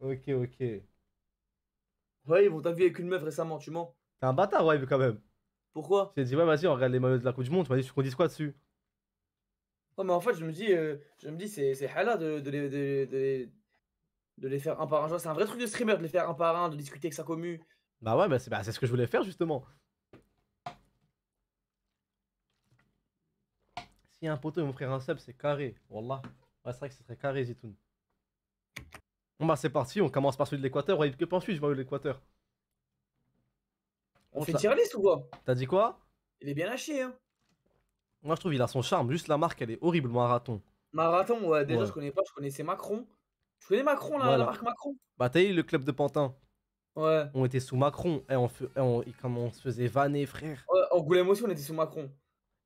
Ok, ok. T'es Ouais, ils vont t'avoir avec une meuf récemment, tu mens. un bâtard, ouais, quand même. Pourquoi? J'ai dit, ouais, vas-y, on regarde les maillots de la Coupe du Monde. Tu m'as dit, qu'on dise quoi dessus? Ouais, mais en fait, je me dis, c'est hala de les faire un par un. Genre, c'est un vrai truc de streamer de les faire un par un, de discuter avec sa commu. Bah ouais, bah, c'est ce que je voulais faire, justement. Si un poteau veut m'offrir un sub, c'est carré. Wallah. Ouais, c'est vrai que ce serait carré, Zitoun. Bon, bah, c'est parti. On commence par celui de l'Équateur. Ouais, que penses-tu du maillot de l'Équateur? On Bon, fait une tier list ou quoi? t'as dit quoi? Il est bien haché, hein. Moi, je trouve il a son charme. Juste la marque, elle est horrible, marathon. Marathon, ouais, déjà, je Ouais. connais pas, je connaissais Macron. Tu connais Macron, la Voilà. marque Macron? Bah, t'as eu le club de Pantin. Ouais. On était sous Macron. Comment on se faisait vanner, frère. Ouais, Angoulême aussi, on était sous Macron.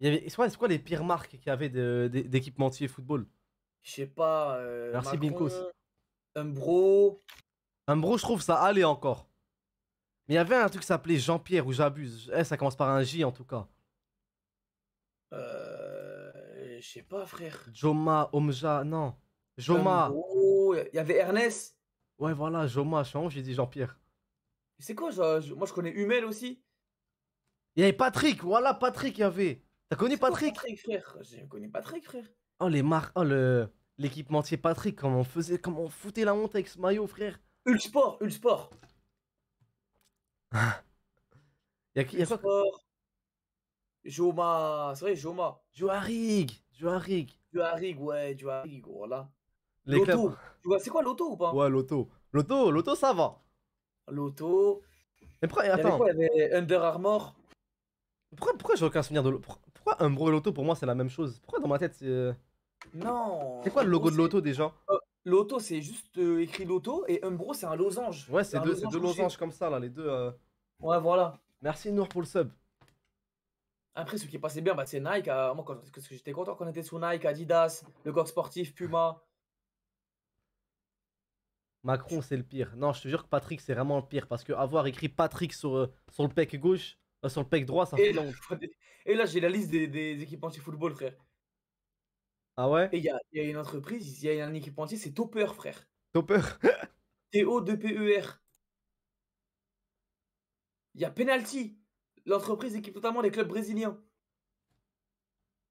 C'est quoi les pires marques qu'il y avait d'équipementiers football? Je sais pas, Merci, Macron, Binkos. Umbro. Bro, je trouve ça allait encore. Mais il y avait un truc qui s'appelait Jean-Pierre ou j'abuse. Ça commence par un J en tout cas. Je sais pas, frère. Joma, Omja, non. Joma. Umbro. Il y avait Ernest. Ouais, voilà, Joma. Je sais pas où j'ai dit Jean-Pierre. C'est quoi, moi je connais Humel aussi. Il y avait Patrick. Voilà, Patrick, il y avait. T'as connu C'est quoi Patrick? Patrick, frère? Je connais Patrick, frère. Oh, les marques. Oh, l'équipementier Patrick. Comment on foutait la honte avec ce maillot, frère. Ulsport, Ulsport. Il y a quoi? Ulsport. Joma. C'est vrai, Joma. Joarig. Joarig. Duharig, ouais, Duharig, voilà. Les clubs. Loto. Tu vois, c'est quoi Loto ou pas? Ouais, Loto. Loto, ça va. Loto. Mais pourquoi, Il y avait attends. quoi? Il y avait Under Armour. Pourquoi j'ai aucun souvenir de Loto? Pourquoi Umbro et Loto pour moi c'est la même chose? Pourquoi dans ma tête c'est Non, quoi le logo de Loto déjà? Loto, c'est juste écrit Loto et Umbro, c'est un losange. Ouais, C'est c'est un deux losange couché. losanges comme ça là, les deux. Ouais, voilà. Merci Nour pour le sub. Après, ce qui passait bien, bah, c'est Nike. Moi, parce que j'étais content qu'on était sous Nike, Adidas, le coq sportif, Puma. Macron c'est le pire. Non, je te jure que Patrick c'est vraiment le pire parce que avoir écrit Patrick sur le pec gauche, sur le pec droit, ça Et fout là, la honte. et là, j'ai la liste des équipementiers football, frère. Ah ouais? Et il y a une entreprise, il y a un équipementier, c'est Topper, frère. Topper. T-O-2-P-E-R. Il y a Penalty. L'entreprise équipe totalement des clubs brésiliens.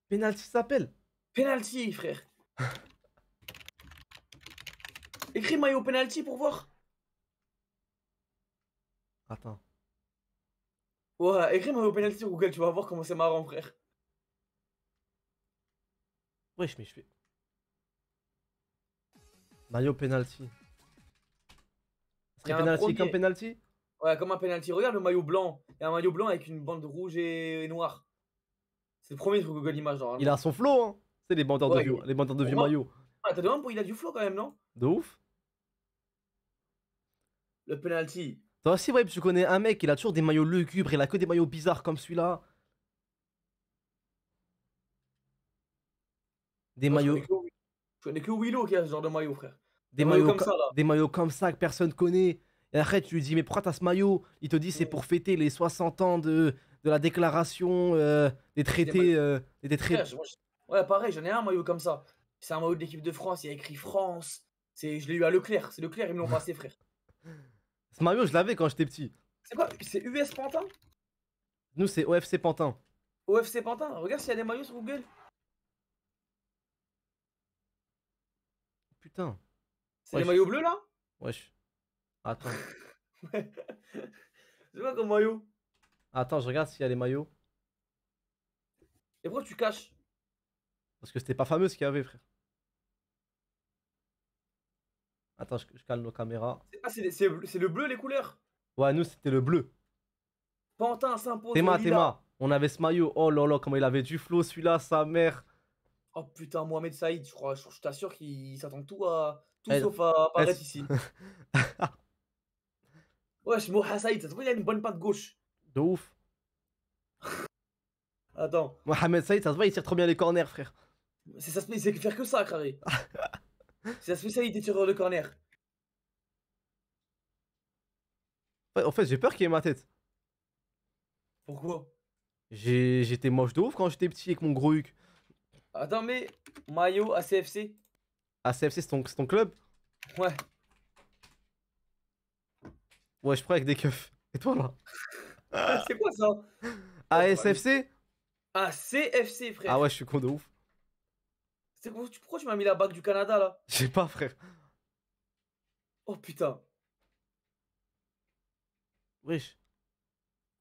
Penalty s'appelle. Penalty, frère. Écris maillot penalty pour voir. Attends. Ouais, écris maillot penalty sur Google, tu vas voir comment c'est marrant, frère. Wesh, mais je fais. Maillot penalty. Ce Il y serait a un penalty comme premier. penalty? Ouais, comme un penalty. Regarde le maillot blanc. Il y a un maillot blanc avec une bande rouge et noire. C'est le premier sur Google Images, Il a normalement. son flow, hein. C'est les bandeurs de Ouais, vieux, les bandeurs de pour vieux moi. maillots. Ah, t'as demandé pour il a du flow quand même, non? De ouf. Le penalty. Toi aussi, ouais, tu connais un mec, il a toujours des maillots lugubres, il a que des maillots bizarres comme celui-là. Des Moi, maillots, je connais que Willow qui a ce genre de maillot, frère. des Des maillots maillots, comme ça, là. des maillots comme ça que personne connaît. Et après, tu lui dis, mais pourquoi t'as ce maillot? Il te dit, c'est Mm. pour fêter les 60 ans de la déclaration des Des maillots. traités. Des Frère, traités. ouais, pareil, j'en ai un maillot comme ça. C'est un maillot de l'équipe de France, il y a écrit France. Je l'ai eu à Leclerc, c'est Leclerc, ils me l'ont passé, frère. Ce maillot, je l'avais quand j'étais petit. C'est quoi? C'est US Pantin? Nous, c'est OFC Pantin. OFC Pantin? Regarde s'il y a des maillots sur Google. Putain. C'est les Wesh. maillots bleus, là? Wesh. Attends. Ouais. C'est quoi comme maillot? Attends, je regarde s'il y a les maillots. Et pourquoi tu caches? Parce que c'était pas fameux ce qu'il y avait, frère. Attends, je calme nos caméras. Ah, c'est le bleu, les couleurs. Ouais, nous, c'était le bleu. Pantin s'impose au Théma, lilas. Théma. On avait ce maillot. Oh là là, comment il avait du flow, celui-là, sa mère. Oh putain, Mohamed Saïd, je crois, je t'assure qu'il s'attend tout Elle- sauf à elle- apparaître ici. Wesh, Mohamed Saïd, ça se voit, il a une bonne patte gauche. De ouf. Attends, Mohamed Saïd, ça se voit, il tire trop bien les corners, frère. c'est faire que ça, carré. C'est sa spécialité tireur de corner. Ouais, en fait, j'ai peur qu'il ait ma tête. Pourquoi? J'étais moche de ouf quand j'étais petit avec mon gros huc. Attends, mais maillot ACFC. ACFC, c'est ton club? Ouais. Ouais, je prends avec des keufs. Et toi là? C'est quoi ça? Oh, faut aller. ASFC? Ah, CFC, Ah frère. ouais, je suis con de ouf. Pourquoi tu m'as mis la bague du Canada là? Je sais pas, frère. Oh putain. Wesh.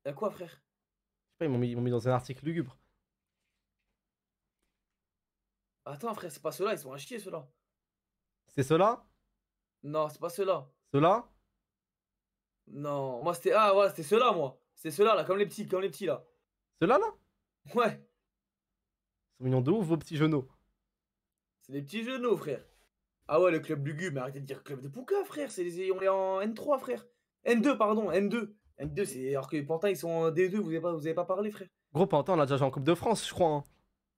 Y'a quoi, frère? Je sais pas, ils m'ont mis dans un article lugubre. Attends, frère, c'est pas ceux-là, ils sont à chier ceux-là. C'est cela? Non, c'est pas ceux-là. Cela? Non, moi c'était. Ah, voilà, c'était ceux-là, moi. C'était ceux-là, là, comme les petits là. Cela là? Ouais, Ils sont mignons de ouf, vos petits genoux. c'est des petits genoux, frère. Ah ouais, le club lugubre, mais arrêtez de dire club de Pouka, frère. On est en N3, frère. N2, pardon, N2. N2, c'est. Alors que les Pantins, ils sont en D2, vous avez pas parlé, frère. Gros, Pantin, on l'a déjà joué en Coupe de France, je crois, hein.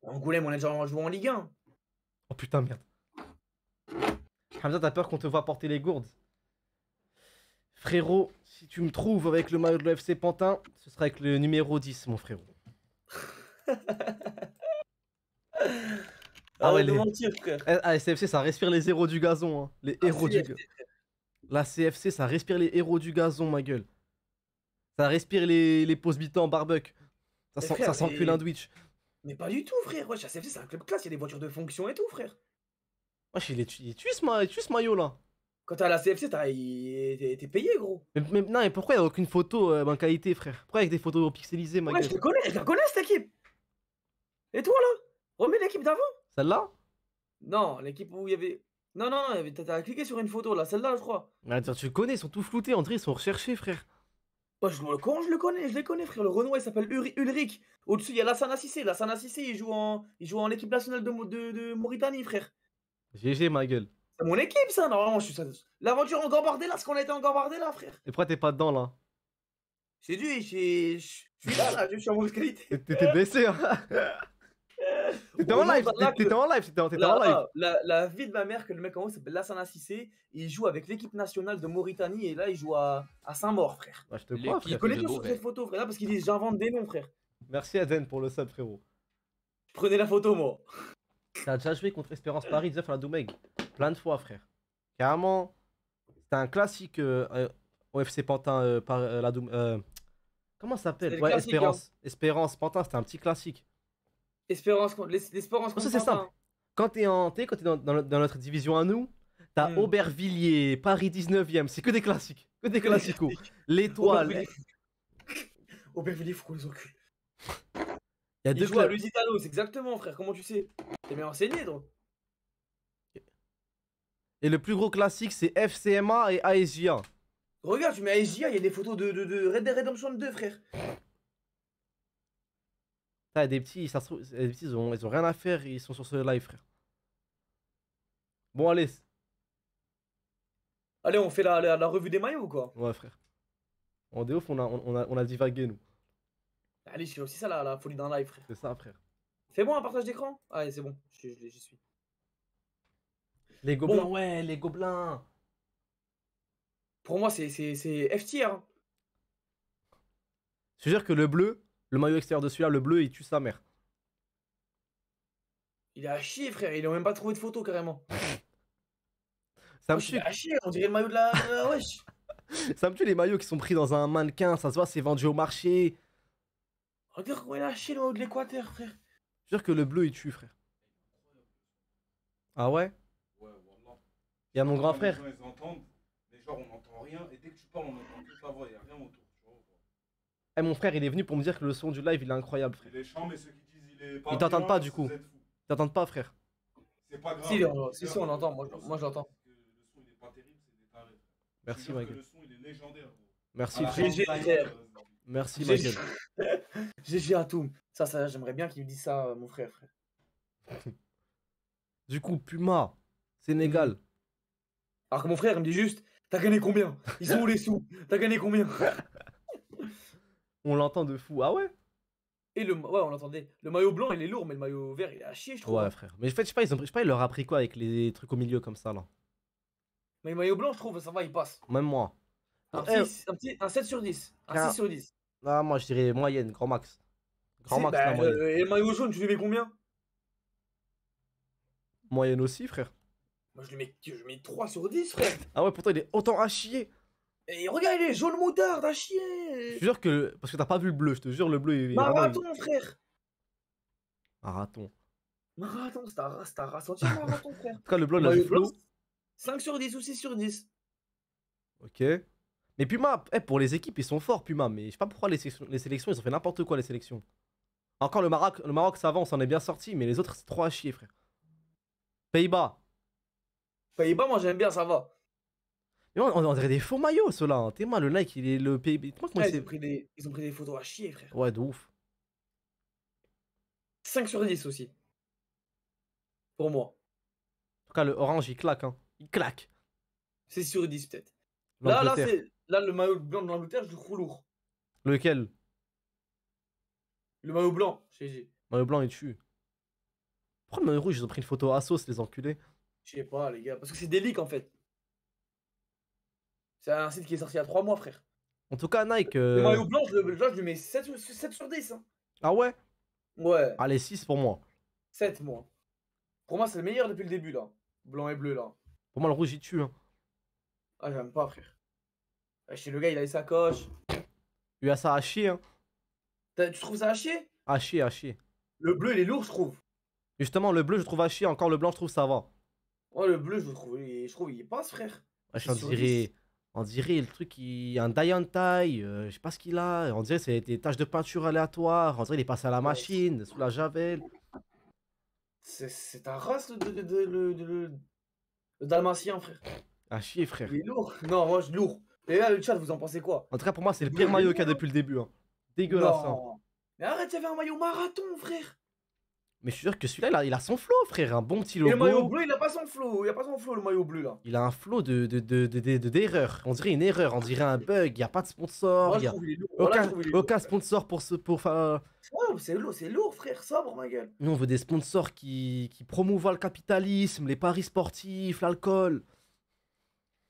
Angoulême, on a déjà joué en Ligue 1. Oh putain, merde. Hamza, t'as peur qu'on te voit porter les gourdes? Frérot, si tu me trouves avec le maillot de l'FC Pantin, ce sera avec le numéro 10, mon frérot. Ah ouais, Arrête de les. mentir, frère. Ah, SFC, ça respire les héros du gazon, hein. Les Ah, héros du gazon. CFC. La CFC, ça respire les héros du gazon, ma gueule. Ça respire les pauses mi en barbecue. Mais Ça frère, sent que l'indwich. mais pas du tout, frère. Ouais, CFC, c'est un club classe, il y a des voitures de fonction et tout, frère. Wesh, il est tué ce maillot là. Quand t'es à la CFC, t'es payé, gros. Non, mais pourquoi il n'y a aucune photo en qualité, frère? Pourquoi avec des photos pixelisées, ma Ouais, gueule? je la connais cette équipe. Et toi là? Remets l'équipe d'avant? Celle-là? Non, l'équipe où il y avait. Non, non, non, t'as cliqué sur une photo là, celle-là, je crois. Mais attends, tu le connais, ils sont tous floutés, on dirait ils sont recherchés, frère. Ouais, comment je le connais? Je les connais, frère. Le Renoir, il s'appelle Ulrich. Au-dessus, il y a Lassana Cissé. Lassana Cissé, il joue en équipe nationale de Mauritanie, frère. GG, ma gueule. C'est mon équipe, ça, normalement. L'aventure en Gambardella, ce qu'on a été en Gambardella, frère. Et pourquoi t'es pas dedans là? J'ai dit, je suis là, je suis en mauvaise qualité. T'étais blessé, hein? T'étais en live, t'étais en live, t'étais en live. La vie de ma mère, que le mec en haut s'appelle Lassana Cissé, il joue avec l'équipe nationale de Mauritanie et là il joue à Saint-Maur, frère. Bah, je te crois, Il frère. connaît tout sur cette photo, frère, là, parce qu'il dit j'invente des noms, frère. Merci Aden pour le sub, frérot. Prenez la photo, moi. T'as déjà joué contre Espérance Paris, Zef à la Doumeg. Plein de fois, frère. Carrément, c'était un classique au FC Pantin par la Doumeg. Comment ça s'appelle? Ouais, classique, Espérance. Espérance Pantin, c'était un petit classique. L'Espérance Ça, contre c'est simple. Pantin. Quand t'es dans notre division à nous, t'as Hmm. Aubervilliers, Paris 19ème. C'est que des classiques. Que des classicos. L'Étoile. Aubervilliers, faut qu'on les encule. Il y a Il deux joue à clubs. Lusitano, c'est exactement, frère, comment tu sais? T'es bien renseigné, toi. Et le plus gros classique, c'est FCMA et ASJA. Regarde, tu mets ASJA, il y a des photos de Red Dead Redemption 2, frère. T'as des petits, ça se trouve, des petits, ils ont rien à faire, ils sont sur ce live, frère. Bon, allez. Allez, on fait la revue des maillots ou quoi? Ouais, frère. En déouf, on a divagué, nous. Allez, c'est aussi ça la folie d'un live, frère. C'est ça, frère. Fais-moi un partage d'écran. Allez, c'est bon, j'y suis. Les gobelins, Bon. ouais, les gobelins. Pour moi, c'est F tier. Hein. Je te jure que le bleu, le maillot extérieur de celui-là, le bleu, il tue sa mère. Il est à chier, frère. Ils ont même pas trouvé de photo, carrément. Ça me Wesh, il tue. est à chier. On dirait le maillot de la. Wesh. Ça me tue les maillots qui sont pris dans un mannequin, ça se voit, c'est vendu au marché. Regarde comment il est à chier, le maillot de l'Équateur, frère. Je te jure que le bleu, il tue, frère. Ah ouais? Ouais, wallah. Il y a mon grand Les frère. gens, ils entendent, mais genre on n'entend rien, et dès que tu parles, on entend que ta voix, il n'y a rien autour, tu vois. Eh, mon frère, il est venu pour me dire que le son du live, il est incroyable, frère. Il est chiant, mais ceux qui disent il est pas Ils t'entendent bien, pas, du coup. vous êtes fous. T'entends pas, frère? C'est pas grave. Si, on entend. Moi, je l'entends. Le son, il est pas terrible, c'est des tarés. Merci, Je te jure que Michael. Le son, il est légendaire, gros. Merci, À la frère. GG, fin de frère. live, Merci, GG. Michael. GG à tout. Ça, j'aimerais bien qu'il me dise ça, mon frère. Du coup, Puma, Sénégal. Alors que mon frère, il me dit juste, t'as gagné combien? Ils sont où les sous? T'as gagné combien? On l'entend de fou. Ah ouais? Et ouais, on l'entendait. Le maillot blanc, il est lourd, mais le maillot vert, il est à chier, je trouve. Ouais, frère. Mais en fait, je sais pas, je sais pas, il leur a pris quoi avec les trucs au milieu comme ça, là. Mais le maillot blanc, je trouve, ça va, il passe. Même moi. Un, Eh, un 7 sur 10. Un Ah. 6 sur 10. ah, moi, je dirais moyenne, grand max. Grand max, la moyenne. Et le maillot jaune, tu lui mets combien? Moyenne aussi, frère. Moi, je mets 3 sur 10, frère. Ah ouais, pourtant il est autant à chier. Et regarde, il est jaune moutarde, à Je chier. te jure que. Parce que t'as pas vu le bleu, je te jure, le bleu il est vraiment. Marathon, frère. Marathon. Marathon, c'est un race entier, marathon, frère. En tout cas, le bleu, il a du Maillot blanc, flow. 5 sur 10 ou 6 sur 10. Ok. Mais Puma, pour les équipes, ils sont forts, Puma. Mais je sais pas pourquoi les sélections, ils ont fait n'importe quoi, les sélections. Encore le Maroc, ça va, on s'en est bien sorti. Mais les autres, c'est trop à chier, frère. Pays-Bas. Pays-Bas, moi, j'aime bien, ça va. Mais on dirait des faux maillots, ceux-là. Hein. T'es mal, le Nike, il est le Pays-Bas. Dis-moi comment Ouais, il ils ont pris des photos à chier, frère. Ouais, de ouf. 5 sur 10 aussi. Pour moi. En tout cas, le orange, il claque. Hein. Il claque. 6 sur 10, peut-être. Là, L'Angleterre. le maillot blanc de l'Angleterre, je le trouve lourd. Lequel? Le maillot blanc, GG. Maillot blanc, il tue. Pourquoi le maillot rouge, ils ont pris une photo à sauce, les enculés? Je sais pas, les gars. Parce que c'est des leaks, en fait. C'est un site qui est sorti il y a 3 mois, frère. En tout cas, Nike. Le maillot blanc, je lui mets 7 sur 10. Hein. Ah ouais? Ouais, Allez, 6 pour moi. 7, moi. Pour moi, c'est le meilleur depuis le début, là. Blanc et bleu, là. Pour moi, le rouge, il tue. Hein. Ah, j'aime pas, frère. Chez le gars, il a les sacoches. Il a ça à chier. Hein. Tu trouves ça à chier? À chier, à chier. Le bleu, il est lourd, je trouve. Justement, le bleu, je trouve à chier. Encore le blanc, je trouve ça va. Ouais, le bleu, je trouve, il passe, frère. Wesh, 6 sur 10. on dirait le truc, un die and tie, je sais pas ce qu'il a. On dirait que c'est des taches de peinture aléatoires. On dirait qu'il est passé à la machine, sous la javel. C'est ta race, le dalmatien, frère. À chier, frère. Il est lourd. Non, moi, je lourd. Et là, le chat, vous en pensez quoi? En tout cas, pour moi, c'est le Le pire bleu, maillot il est qu'il y a lourd. depuis le début. Hein. Dégueulasse. Hein. Non. Mais arrête, il y avait un maillot marathon, frère. Mais je suis sûr que celui-là, il a son flow, frère. Un bon petit Et le maillot logo. bleu, il a pas son flow. Il a pas son flow, le maillot bleu, là. Il a un flow d'erreur. On dirait une erreur, on dirait un bug. Il n'y a pas de sponsor. Moi, Il je y a trouve il est lourd. Voilà, je aucun, trouve il est lourd. aucun sponsor pour faire. Ouais, c'est lourd, frère. Sobre, ma gueule. Nous, on veut des sponsors qui promouvoient le capitalisme, les paris sportifs, l'alcool.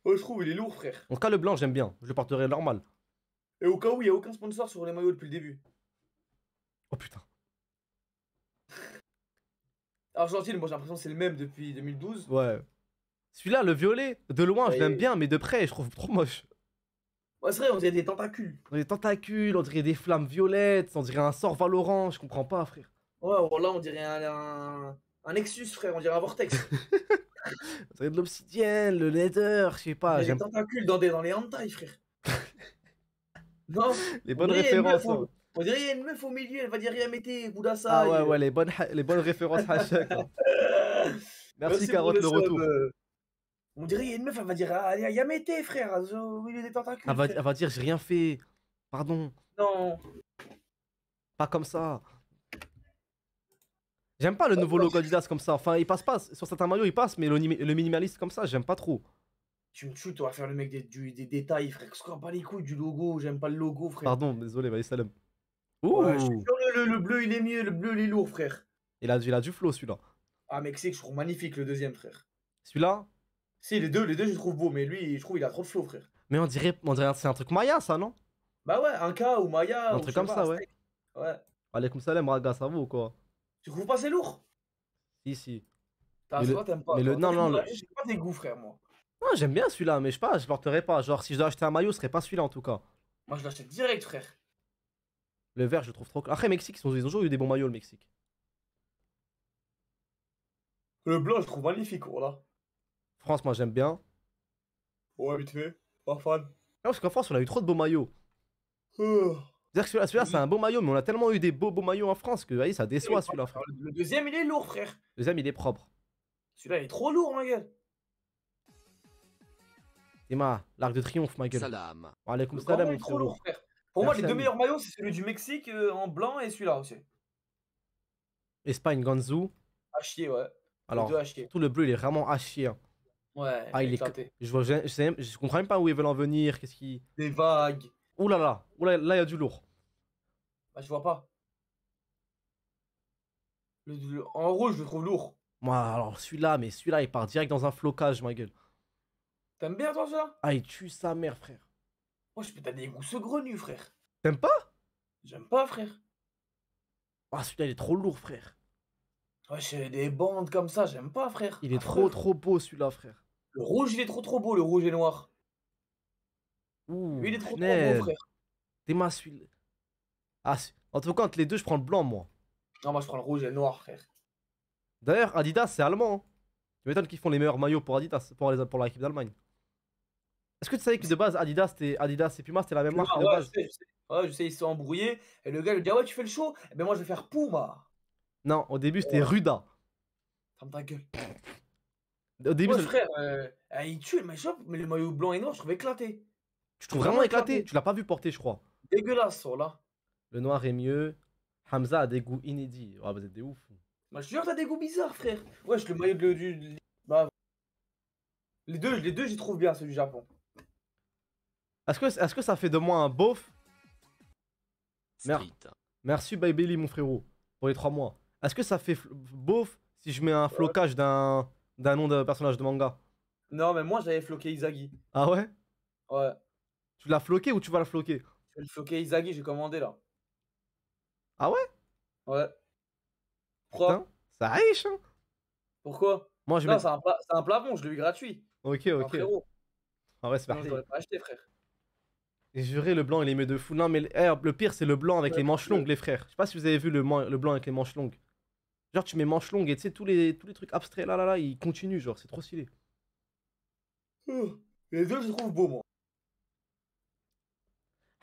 Ouais, je trouve il est lourd, frère. En tout cas, le blanc, j'aime bien. Je le porterai normal. Et au cas où, il n'y a aucun sponsor sur les maillots depuis le début. Oh putain. Argentine, moi, j'ai l'impression que c'est le même depuis 2012. Ouais. Celui-là, le violet, de loin, je Ouais. l'aime bien, mais de près, je trouve trop moche. Ouais, c'est vrai, on dirait des tentacules. On dirait des tentacules, on dirait des flammes violettes, on dirait un sort Valorant, je comprends pas, frère. Ouais, là, on dirait un Nexus, frère. On dirait un Vortex. On dirait de l'obsidienne, le nether, je sais Il y pas, a des j'aime tentacules dans les hentai, frère. Non, les on bonnes dirait, il y a une références. meuf hein. on dirait il y a une meuf au milieu, elle va dire Yamete, Boudassa. Ah ouais, ouais, les bonnes références hashtag. Là. Merci Carotte, le retour. On dirait il y a une meuf, elle va dire Yamete, frère, au milieu des tentacules. Elle frère. va dire, j'ai rien fait. Pardon, Non, pas comme ça. J'aime pas le nouveau logo Adidas comme ça. Enfin, il passe pas. Sur certains maillots, il passe, mais le minimaliste comme ça, j'aime pas trop. tu me tues, toi, à faire le mec des détails, frère. Je crois pas les couilles du logo, j'aime pas le logo, frère. Pardon, désolé, vas-y, salam. Ouh, Ouais, je suis sûr, le bleu, il est mieux, le bleu, il est lourd, frère. il a du flow celui-là. Ah, Mexique, je trouve magnifique le deuxième, frère. Celui-là, Si, les deux, je trouve beau, mais lui, je trouve il a trop de flow, frère. mais on dirait c'est un truc Maya, ça, non? Bah ouais, un K ou Maya. Un ou truc je sais comme pas, ça, un ouais. steak. Ouais. Alaykoum salam, Raga, ça vaut ou quoi? Tu trouves pas c'est lourd? Si, si. T'as Mais quoi, t'aimes pas? mais toi. non, Toi, non, moi, j'ai pas tes goûts, frère, moi. non, j'aime bien celui-là, mais je sais pas, je porterai pas. Genre, si je dois acheter un maillot, ce serait pas celui-là en tout cas. Moi, je l'achète direct, frère. Le vert, je le trouve trop. Après, Mexique, ils ont toujours eu des bons maillots, le Mexique. Le blanc, je trouve magnifique, voilà. France, moi, j'aime bien. Ouais, vite fait. Pas fan. Non, parce qu'en France, on a eu trop de beaux maillots. Oh. C'est-à-dire que celui-là, c'est un beau maillot, mais on a tellement eu des beaux maillots en France que, voyez, ça déçoit celui-là, frère. Le deuxième, il est lourd, frère. Le deuxième, il est propre. Celui-là, il est trop lourd, ma gueule. Emma, l'arc de triomphe, ma gueule. Salam. Alaykoum Le salam, cordon mon est trop frérot. lourd, frère. Pour moi, Merci, les deux ami. meilleurs maillots, c'est celui du Mexique en blanc et celui-là aussi. Espagne, Ganzu. À chier, ouais. Alors, deux à chier. tout le bleu, il est vraiment à chier. Hein. Ouais, Ah, il est. éclaté. Je comprends même pas où ils veulent en venir. Qu'est-ce qui. Des vagues. Ouh là là, là, il y a du lourd. Bah, je vois pas. En rouge, je le trouve lourd. Moi, alors celui-là, mais celui-là, il part direct dans un flocage, ma gueule. T'aimes bien, toi, ça? Ah, il tue sa mère, frère. Moi, je peux t'as des goûts saugrenus, frère. T'aimes pas? J'aime pas, frère. Ah, celui-là, il est trop lourd, frère. Wesh, des bandes comme ça, j'aime pas, frère. Il est Affreux. trop beau celui-là, frère. Le rouge, il est trop beau, le rouge et noir. Lui, il Ouh, est trop beau, punaise. frère. T'es ma celui-là. Ah, en tout cas, entre les deux, je prends le blanc, moi. Non, moi, je prends le rouge et le noir, frère. D'ailleurs, Adidas, c'est allemand. Hein. Tu m'étonnes qu'ils font les meilleurs maillots pour Adidas, pour l'équipe d'Allemagne. Est-ce que tu savais que de base, Adidas et Puma, c'était la même marque de Ouais, base? je sais. Ouais, je sais, ils se sont embrouillés. Et le gars, il lui dit, ah ouais, tu fais le show? Eh ben, moi, je vais faire Puma. Non, au début, c'était Ouais. Ruda. Ferme ta gueule. Au début, Ouais, frère, il tue, mais le maillot blanc et noir, je trouve éclaté. tu trouves vraiment éclaté. Tu l'as pas vu porter, je crois. Dégueulasse, ça, là. Le noir est mieux. Hamza a des goûts inédits. Ah, vous êtes des ouf. Moi, je te jure, t'as des goûts bizarres, frère. Wesh, le maillot bah, les deux, j'y trouve bien, ceux du Japon. Est-ce que ça fait de moi un beauf? Merde. Street. Merci Baby mon frérot, pour les 3 mois. Est-ce que ça fait beauf si je mets un flocage d'un nom de personnage de manga? Non, mais moi, j'avais floqué Izagi. Ah ouais? Ouais. Tu l'as floqué ou tu vas le floquer? Je vais le floquer Izagi, j'ai commandé, là. Ah ouais? Ouais. Pourquoi? Putain, ça riche, hein? Pourquoi? Moi, je Non, mets. c'est un plafond, je l'ai eu gratuit. Ok, Un ok. frérot. Ah ouais, c'est Sinon, je parti. l'aurais pas acheté, frère. Et juré, le blanc, il est mieux de fou. Non, mais le pire, c'est le blanc avec Ouais, les manches le- longues, les frères. Je sais pas si vous avez vu le blanc avec les manches longues. Genre, tu mets manches longues et tu sais, tous les trucs abstraits là, ils continuent, genre, c'est trop stylé. Les deux, je les trouve beaux, moi.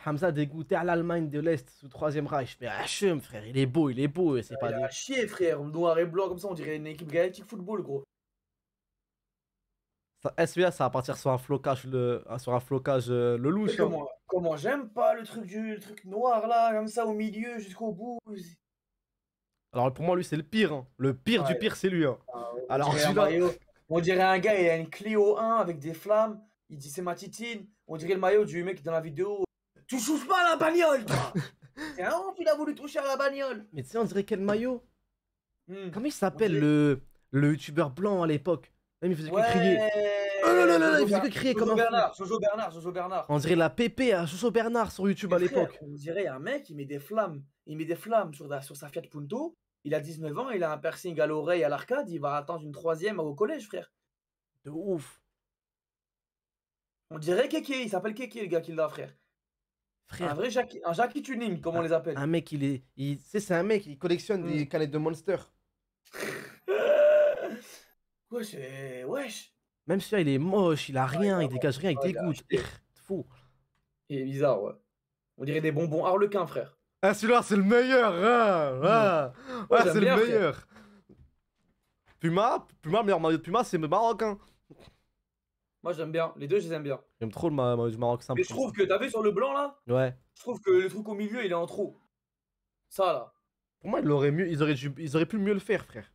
Hamza dégoûté à l'Allemagne de l'Est sous 3ème Reich. Mais Hachem, frère, il est beau, et c'est pas Il des. a chier, frère. Noir et blanc, comme ça, on dirait une équipe galactique football, gros. SVA, ça va partir sur un flocage, le louche. Hein. Comment j'aime pas le truc noir, là, comme ça, au milieu, jusqu'au bout. Alors, pour moi, lui, c'est le pire. Hein. Le pire du Ouais. pire, c'est lui. Hein. Alors, On dirait un celui-là. maillot. On dirait un gars, il a une Clio 1 avec des flammes. Il dit c'est ma titine. On dirait le maillot du mec dans la vidéo. Tu touches pas à la bagnole, toi. C'est un ouf, il a voulu toucher à la bagnole. Mais tu sais, on dirait quel maillot? Comment il s'appelle dirait- le youtubeur blanc à l'époque? Même il faisait que crier. Oh là là là là, il faisait que crier comme un fou. Jojo Bernard. On dirait la pépé à Jojo Bernard sur YouTube à Mais frère, l'époque. on dirait un mec, il met des flammes. Il met des flammes sur sa Fiat Punto. Il a 19 ans, il a un piercing à l'oreille à l'arcade. Il va attendre une 3ème au collège, frère. De ouf. On dirait Kéké, il s'appelle Kéké, le gars qui l'a, frère. Frère, Un Jackie Tuning, comme on les appelle. un mec, tu sais, c'est un mec, il collectionne des canettes de Monster. Wesh. Même celui-là, il est moche, il a rien, il dégage rien, il Ouais, il a dégoûte. acheté. Fou. Il est bizarre, ouais. On dirait des bonbons harlequins, frère. Ah, celui-là, c'est le meilleur. Ah, Ouais, ouais, j'aime c'est le bien, frère. meilleur. Puma, le meilleur maillot de Puma, c'est le marocain. Moi, j'aime bien. Les deux, je les aime bien. J'aime trop le maillot du Maroc simple. Mais je trouve que, t'as vu sur le blanc, là? Ouais. Je trouve que le truc au milieu, il est en trop. Ça, là. Pour moi, ils auraient pu mieux le faire, frère.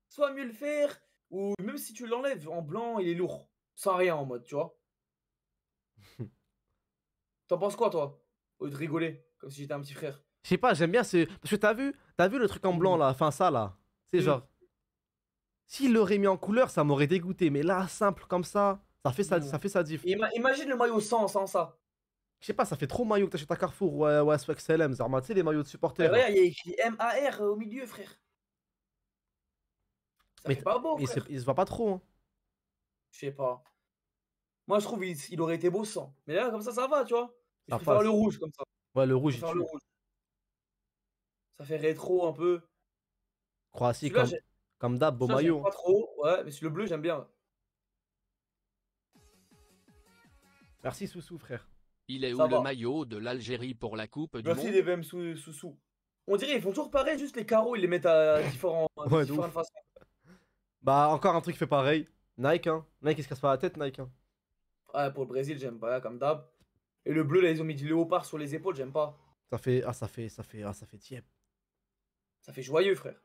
Soit mieux le faire, ou même si tu l'enlèves en blanc, il est lourd. Sans rien en mode, tu vois. T'en penses quoi, toi? Au lieu de rigoler, comme si j'étais un petit frère. Je sais pas, j'aime bien ce. Parce que t'as vu le truc en blanc là, enfin ça là. C'est genre. S'il l'aurait mis en couleur, ça m'aurait dégoûté. Mais là, simple comme ça fait sa diff. Imagine le maillot sans ça. Je sais pas, ça fait trop maillot que t'achètes à Carrefour ou à Swag CLM. Tu sais, les maillots de supporters. Regarde, il y a écrit MAR au milieu, frère. Ça Mais fait pas beau, il frère. se voit pas trop. Hein. Je sais pas. Moi, je trouve il aurait été beau sans. Mais là, comme ça va, tu vois. Je Ça préfère passe. le rouge, comme ça. Ouais, le Je rouge, il préfère tue. le rouge. Ça fait rétro un peu. Croatie, Celui-là, comme d'hab, beau celui-là, j'aime maillot. pas trop. Ouais, mais le bleu, j'aime bien. Merci Soussou, frère. Il est Ça où va. le maillot de l'Algérie pour la Coupe du Merci Monde? les VM sous. On dirait ils font toujours pareil, juste les carreaux, ils les mettent à Ouais, de différentes ouf. façons. Bah, encore un truc qui fait pareil. Nike, hein. Nike, il se casse pas la tête, Nike. Hein. Ouais, pour le Brésil, j'aime pas, comme d'hab. Et le bleu, là, ils ont mis du léopard sur les épaules, j'aime pas. Ça fait tiep. Ça fait joyeux, frère.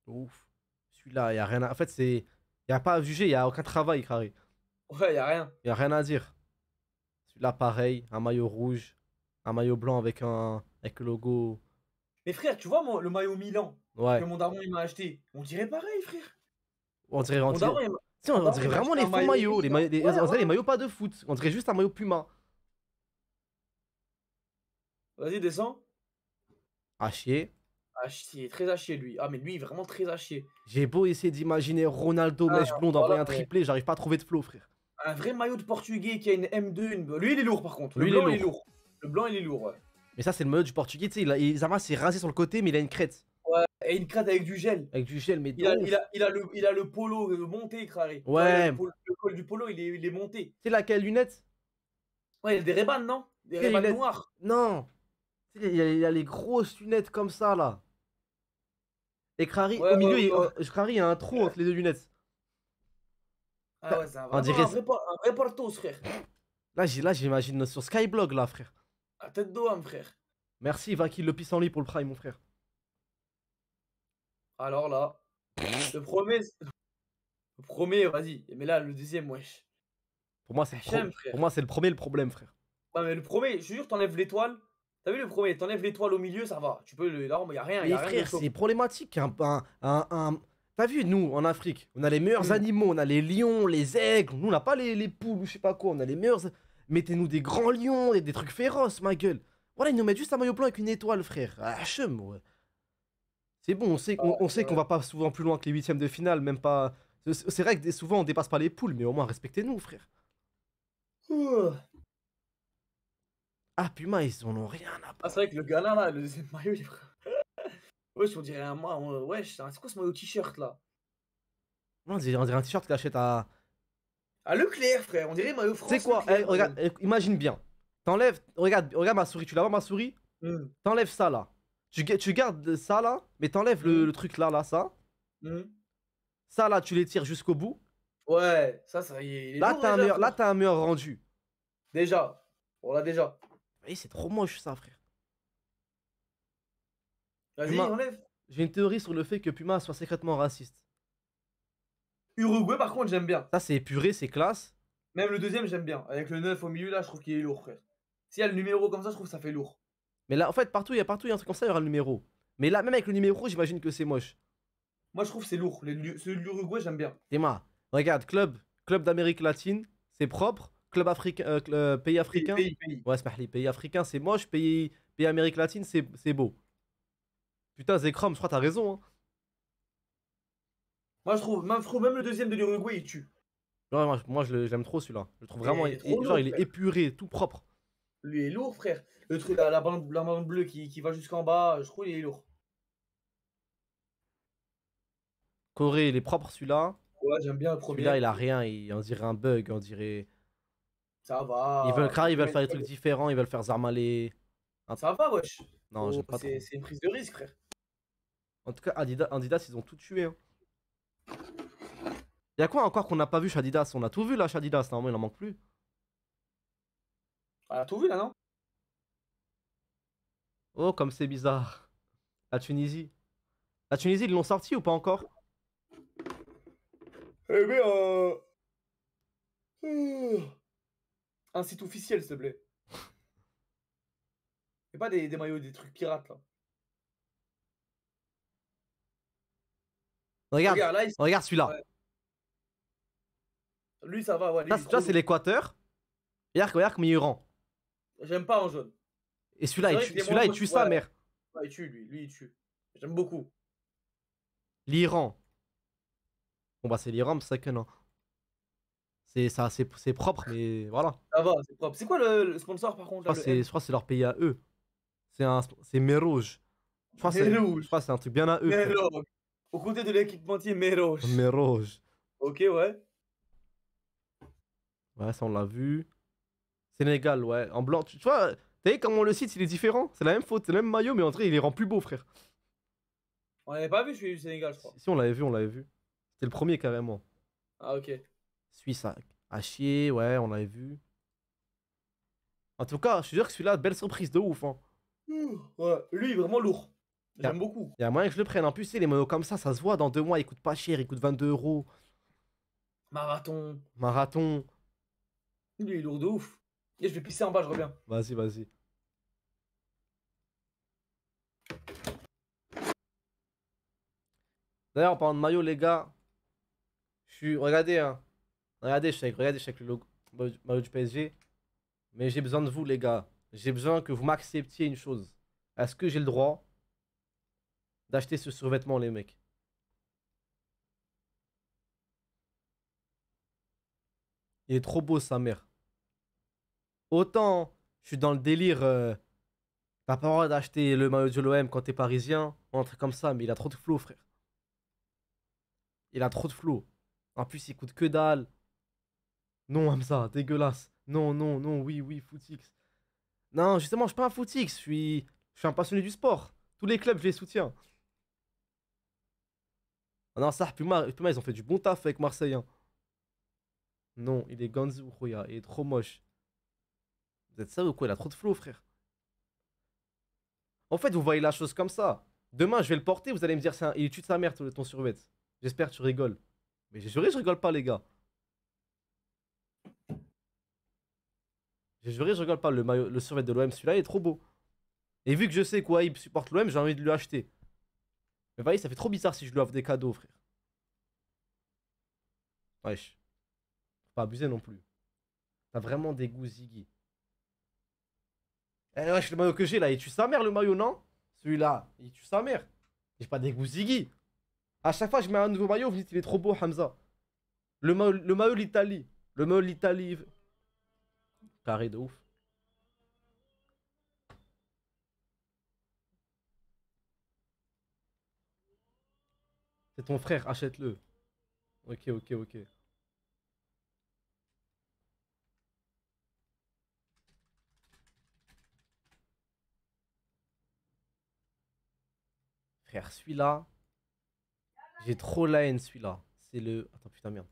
Ouf. Celui-là, y a rien à. En fait, c'est. Y a pas à juger, y a aucun travail, carré. Ouais, y a rien. Y a rien à dire. Celui-là, pareil, un maillot rouge, un maillot blanc avec le logo. Mais frère, tu vois le maillot Milan Ouais. que mon daron il m'a acheté. On dirait pareil, frère. On dirait, Mon daron, il m'a- Si, on daron, dirait il m'a vraiment acheté les un faux maillots. Milan. Ouais, On dirait ouais. les maillots pas de foot. On dirait juste un maillot Puma. Vas-y, descends. À chier. À chier, très à chier lui. Ah, mais lui, vraiment très à chier. J'ai beau essayer d'imaginer Ronaldo, Ah, mèche blonde, envoyer voilà, un mais triplé, j'arrive pas à trouver de flow, frère. un vrai maillot de portugais qui a une M2, lui, il est lourd par contre. Le Lui, il est blanc, il est lourd. lourd. Le blanc, il est lourd, ouais. Mais ça, c'est le maillot du portugais, tu sais, Zama s'est rasé sur le côté, mais il a une crête. Ouais, et une crête avec du gel. Avec du gel, mais de Il a, ouf. il a le polo monté, Crary. Tu vois, Ouais. le col du polo, il est monté. Tu sais, laquelle lunette? Ouais, il y a des Ray-Ban, non? Des Tu sais, Ray-Ban lunettes- noirs. Non. Tu sais, il a les grosses lunettes comme ça, là. Et Crary, Ouais, au milieu, ouais, ouais. Crary, il y a un trou entre les deux lunettes. Ah ouais, c'est On dirait- un vrai Portos, frère. Là, j'imagine sur Skyblog, là, frère. À tête d'homme, frère. Merci, va qu'il le pisse en lit pour le prime, mon frère. Alors là, le premier, vas-y. Mais là, le deuxième, wesh. Pour moi, c'est Hachem, frère. pour moi, c'est le premier le problème, frère. Ouais, mais le premier, je te jure, t'enlèves l'étoile. T'as vu le premier, t'enlèves l'étoile au milieu, ça va. Tu peux le. Là, y a rien, y Mais a rien de frère, chaud. c'est problématique. T'as vu, nous, en Afrique, on a les meilleurs animaux, on a les lions, les aigles. Nous, on n'a pas les poules ou je sais pas quoi. On a les meilleurs. Mettez-nous des grands lions et des trucs féroces, ma gueule. Voilà, ils nous mettent juste un maillot blanc avec une étoile, frère. Ah, chum, ouais. C'est bon, on sait qu'on va pas souvent plus loin que les huitièmes de finale, même pas. C'est vrai que souvent on dépasse pas les poules, mais au moins respectez-nous, frère. Ah, Puma, ils en ont rien à. Ah, c'est vrai que le Ghana, là, le deuxième maillot, il est vraiment. Wesh, on dirait un. Wesh, c'est quoi ce maillot t-shirt là? On dirait un t-shirt que t'achètes à. Ah, Leclerc, frère, on dirait maillot Tu France. sais quoi, Leclerc, regarde, imagine bien. T'enlèves, regarde ma souris, tu la vois ma souris? Hmm. T'enlèves ça là. Tu gardes ça là, mais t'enlèves le truc là, ça. Hmm. Ça là, tu les tires jusqu'au bout. Ouais, ça, il est Là, lourd, t'as déjà, frère. un meilleur rendu. Déjà, on l'a déjà. Et c'est trop moche ça, frère. Vas-y, Puma. enlève. J'ai une théorie sur le fait que Puma soit secrètement raciste. Uruguay, par contre, j'aime bien. Ça, c'est épuré, c'est classe. Même le deuxième, j'aime bien. Avec le 9 au milieu, là, je trouve qu'il est lourd, frère. S'il y a le numéro comme ça, je trouve que ça fait lourd. Mais là, en fait, partout, il y a un truc comme ça, il y aura le numéro. Mais là, même avec le numéro, j'imagine que c'est moche. Moi, je trouve que c'est lourd. Celui de l'Uruguay, j'aime bien. Théma, regarde, club d'Amérique latine, c'est propre. Club africain, pays africain. Pays. Ouais, c'est pays africain, c'est moche. Pays Amérique latine, c'est beau. Putain, Zekrom, je crois que t'as raison. Hein. Moi, je trouve même le deuxième de l'Uruguay, il tue. Ouais, moi j'aime trop celui-là. Je le trouve vraiment. Il est trop Genre, lourd, il est frère. épuré, tout propre. Lui il est lourd, frère. Le truc, la bande bleue qui va jusqu'en bas, je trouve il est lourd. Corée, il est propre celui-là. Ouais, j'aime bien le premier. Celui-là, il a rien. On dirait un bug, on dirait. Ça va. Ils veulent faire des trucs différents, ils veulent faire Zarmalé. Ça va, wesh. Non, j'aime pas trop. C'est une prise de risque, frère. En tout cas, Adidas, ils ont tout tué. Hein. Y'a quoi encore qu'on n'a pas vu chez Adidas? On a tout vu là chez Adidas, normalement il en manque plus. On a tout vu là, non? Oh, comme c'est bizarre. La Tunisie. La Tunisie, ils l'ont sorti ou pas encore? Eh bien, un site officiel, s'il te plaît. Et pas des maillots, des trucs pirates là. Regarde, Regarde, là, regarde celui-là. Ouais. Lui, ça va, ouais. Lui, Ça, il est ça, trop c'est lourd. l'Équateur. Regarde comme il rend. J'aime pas en jaune. Et celui-là, C'est il vrai tue, qu'il est celui-là, il moins tue beau, sa ouais. mère. Ouais, il tue, lui, il tue. J'aime beaucoup. L'Iran. Bon, bah, c'est l'Iran, c'est ça que non. C'est propre, mais voilà. Ça va, c'est propre. C'est quoi le sponsor par contre là, le Je crois que c'est leur pays à eux. C'est Merouge. Je crois que Merouge. c'est un truc bien à eux. frère. Merouge. Au côté de l'équipementier Merouge. Merouge. Ok, ouais. Ouais, ça on l'a vu. Sénégal, ouais. En blanc, tu vois, t'as vu comment le site il est différent? C'est la même faute, c'est le même maillot, mais en vrai il les rend plus beaux, frère. On l'avait pas vu celui du Sénégal, je crois. Si on l'avait vu, on l'avait vu. C'était le premier carrément. Ah, ok. Suisse à chier, ouais, on l'avait vu. En tout cas, je suis sûr que celui-là, belle surprise de ouf. Hein. Ouais, lui, vraiment lourd. Car- J'aime beaucoup. Il y a moyen que je le prenne. En plus, c'est les maillots comme ça se voit dans 2 mois, ils coûtent pas cher, ils coûtent 22 €. Marathon. Marathon. Lui, il est lourd de ouf. Et je vais pisser en bas, je reviens. Vas-y. D'ailleurs, en parlant de maillot, les gars, regardez, hein. Regardez, je suis avec le logo maillot du PSG. Mais j'ai besoin de vous, les gars. J'ai besoin que vous m'acceptiez une chose. Est-ce que j'ai le droit d'acheter ce survêtement, les mecs. Il est trop beau, sa mère. Autant, je suis dans le délire. T'as pas le droit d'acheter le maillot de l'OM quand t'es parisien, ou un truc comme ça, mais il a trop de flow, frère. Il a trop de flow. En plus, il coûte que dalle. Non, Hamza, dégueulasse. Non, non, non, oui, oui, footix. Non, justement, je suis pas un footix, je suis un passionné du sport. Tous les clubs, je les soutiens. Ah non, ça, Puma, ils ont fait du bon taf avec Marseille, hein. Non, il est Ganzou, Khoya, il est trop moche. Vous êtes sérieux ou quoi? Il a trop de flow, frère. En fait, vous voyez la chose comme ça. Demain, je vais le porter, vous allez me dire, il tue de sa mère, ton survêt. J'espère que tu rigoles. Mais j'ai juré, je rigole pas, les gars. J'ai juré, je rigole pas. Le survêt de l'OM, celui-là, il est trop beau. Et vu que je sais quoi, il supporte l'OM, j'ai envie de lui acheter. Mais voyez, ça fait trop bizarre si je lui offre des cadeaux, frère. Wesh. Faut pas abuser non plus. T'as vraiment des goûts Ziggy. Eh wesh, le maillot que j'ai là, il tue sa mère, le maillot, non? Celui-là, il tue sa mère. J'ai pas des goûts Ziggy. À chaque fois que je mets un nouveau maillot, vous dites il est trop beau, Hamza. Le maillot de l'Italie. Le maillot de l'Italie. Carré de ouf. C'est ton frère, achète-le. Ok, ok, ok. Frère, celui-là, j'ai trop la haine, celui-là. C'est le... Attends, putain, merde.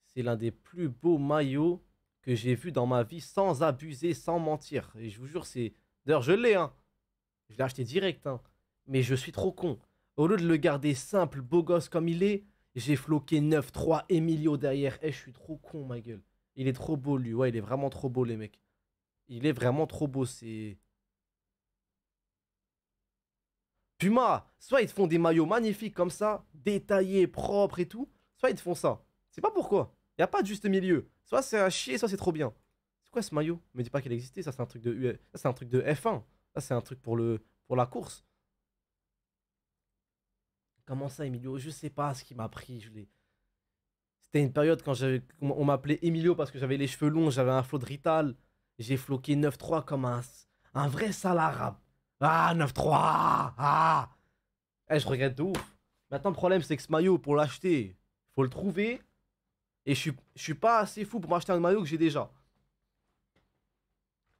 C'est l'un des plus beaux maillots que j'ai vu dans ma vie, sans abuser, sans mentir. Et je vous jure, c'est... D'ailleurs, je l'ai, hein. Je l'ai acheté direct, hein. Mais je suis trop con. Au lieu de le garder simple, beau gosse comme il est, j'ai floqué 9-3 Emilio derrière. Eh, je suis trop con, ma gueule. Il est trop beau, lui. Ouais, il est vraiment trop beau, les mecs. Il est vraiment trop beau, c'est... Puma, soit ils te font des maillots magnifiques comme ça, détaillés, propres et tout, soit ils te font ça. C'est pas pourquoi. Y a pas de juste milieu. Soit c'est un chier, soit c'est trop bien. C'est quoi ce maillot? Me dis pas qu'il existait, ça c'est un truc de ça c'est un truc de F1. Ça c'est un truc pour la course. Comment ça, Emilio? Je sais pas ce qui m'a pris. C'était une période quand on m'appelait Emilio parce que j'avais les cheveux longs, j'avais un flot de Rital. J'ai floqué 9-3 comme un vrai sale arabe. Ah, 9-3. Ah. Eh, je regrette de ouf. Maintenant, le problème, c'est que ce maillot, pour l'acheter, faut le trouver. Et je suis pas assez fou pour m'acheter un maillot que j'ai déjà.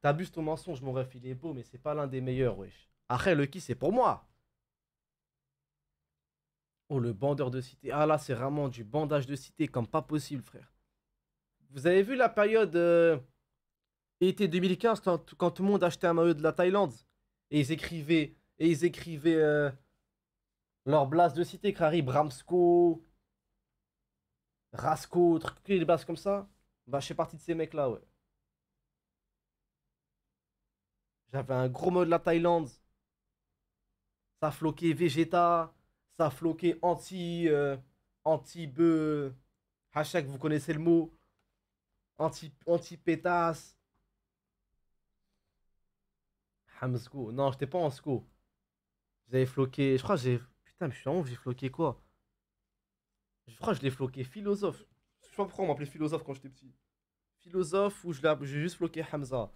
T'abuses ton mensonge, mon ref, il est beau, mais c'est pas l'un des meilleurs, wesh. Après, le qui, c'est pour moi. Oh, le bandeur de cité. Ah là, c'est vraiment du bandage de cité comme pas possible, frère. Vous avez vu la période été 2015 quand tout le monde achetait un maillot de la Thaïlande et ils écrivaient leur blase de cité, Crary, Bramsko, Rasco, truc, des blases comme ça. Bah, je fais partie de ces mecs-là, ouais. J'avais un gros mot de la Thaïlande. Ça floquait Vegeta. Ça floquait anti-bœuf. Hashtag, vous connaissez le mot. Anti-pétasse. Hamsko. Non, j'étais pas en SCO. J'avais floqué. Je crois que j'ai. Putain, mais je suis en ouf, j'ai floqué quoi? Je crois que je l'ai floqué philosophe. Je sais pas pourquoi on m'appelait philosophe quand j'étais petit. Philosophe ou j'ai juste floqué Hamza.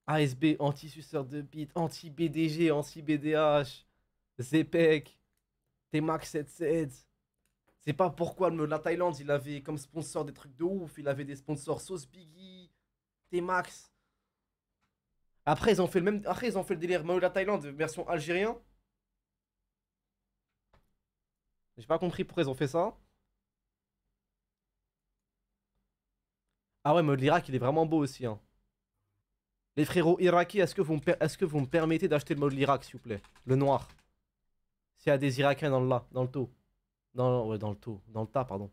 ASB, anti-suceur de bite, anti-BDG, anti-BDH, Zepec, T-Max 77. C'est pas pourquoi la Thaïlande, il avait comme sponsor des trucs de ouf. Il avait des sponsors Sauce Biggie, T-Max. Après, ils ont fait le même. Après, ils ont fait le délire Maillot de la Thaïlande, version algérien. J'ai pas compris pourquoi ils ont fait ça. Ah ouais, Maillot de l'Irak, il est vraiment beau aussi, hein. Les frérots irakiens, est-ce que vous me permettez d'acheter le Maillot de l'Irak, s'il vous plaît? Le noir. S'il y a des Irakiens dans le taux. Ouais, dans le taux. Dans le tas, pardon.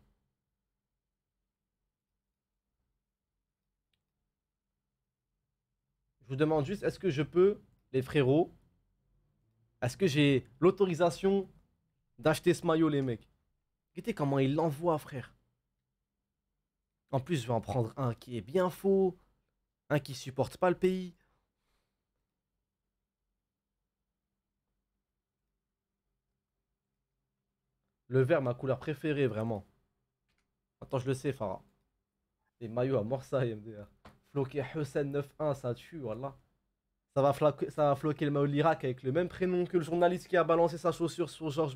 Je vous demande juste, est-ce que je peux, les frérots, est-ce que j'ai l'autorisation d'acheter ce maillot, les mecs? Regardez comment il l'envoie, frère. En plus, je vais en prendre un qui est bien faux, un qui supporte pas le pays. Le vert, ma couleur préférée, vraiment. Attends, je le sais, Farah. Les maillots à Morsa et MDR. Floqué Hussein 9-1, ça tue, voilà. Ça va floquer le maillot de l'Irak avec le même prénom que le journaliste qui a balancé sa chaussure sur Georges